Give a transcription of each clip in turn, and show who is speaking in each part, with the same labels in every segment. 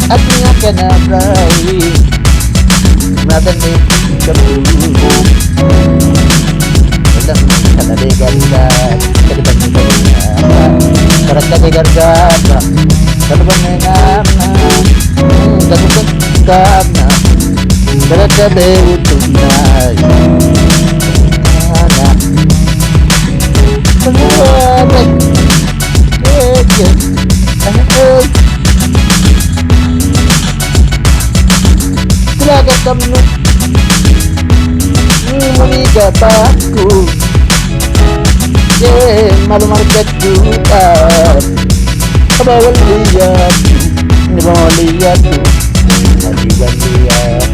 Speaker 1: Aking akanabay Matandi kamu Walang kanaligargat Kalibang nagayama Karakaligargat Kalibang nagayama Kalibang nagayama Karakabe utunay Ana Kalibang kamu Mamiga aku malu-malu kejutan Bawal lihat Ini bawal lihat Maliwan lihat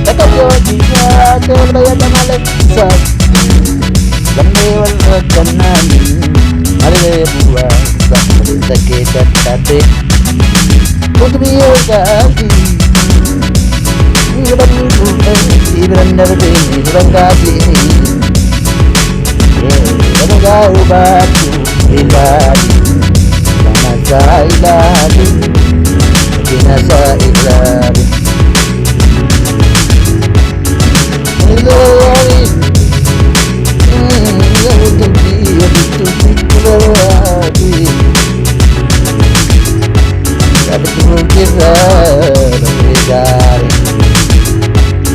Speaker 1: Kata jodinya Terbayar dan alexat Kami walakan nami Mari buat Sampai sakit dan tadi Untuk biarkan Ibran berbini Ibran kasih Ibran kau batu Iladi Sama saya iladi Kina saya iladi Iladi Untuk dia Iladi Tapi kira Menegari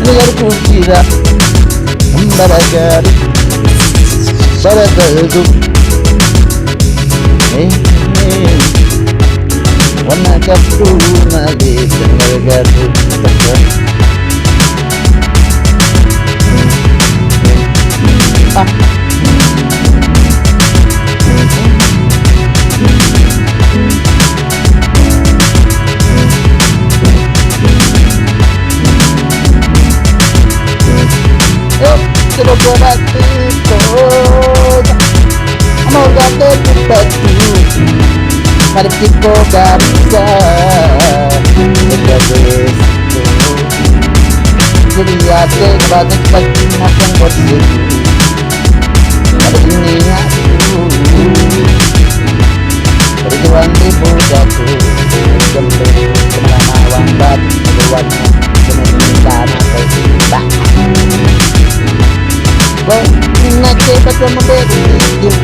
Speaker 1: Menegari kira Membaragari Baragadu Wana kaptu Nagi Menegari Quiero quedarte toda Amor de tu pecho Parecido garza Detrás de esto Sería que vas a imaginar con vos Para ini aku Perjuangan di budaku Jemput kemana-mana batu Keduanya Kemudian apa kita Nakita ko mabibigil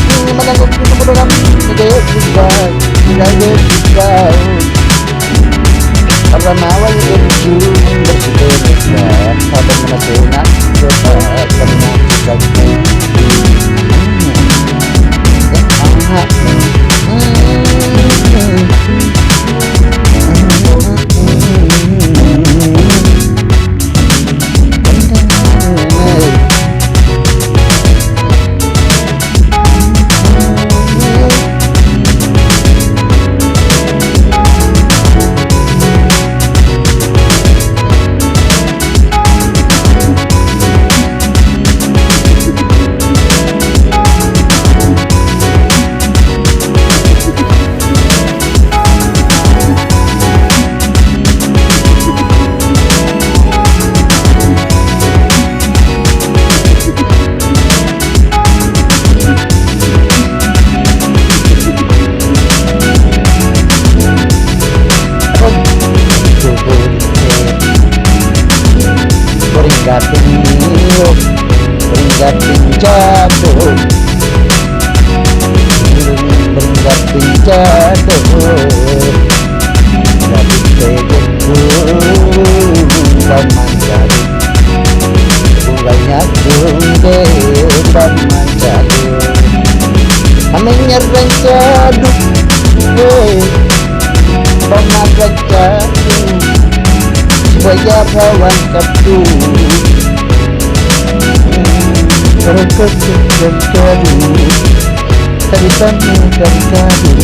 Speaker 1: Hindi malangog ko mo lang Nagayot-bigay Nagayot-bigay Para mawal yung June Bersitulit ka Habang namasunat Dapat kami nakikagay Beringat jatuh Beringat jatuh Dari teguku Paman jatuh Banyak jumbe Paman jatuh Aminya rencadu Paman jatuh Supaya kawan kaptu Terkejut dan kadu Tarikanmu dan kadu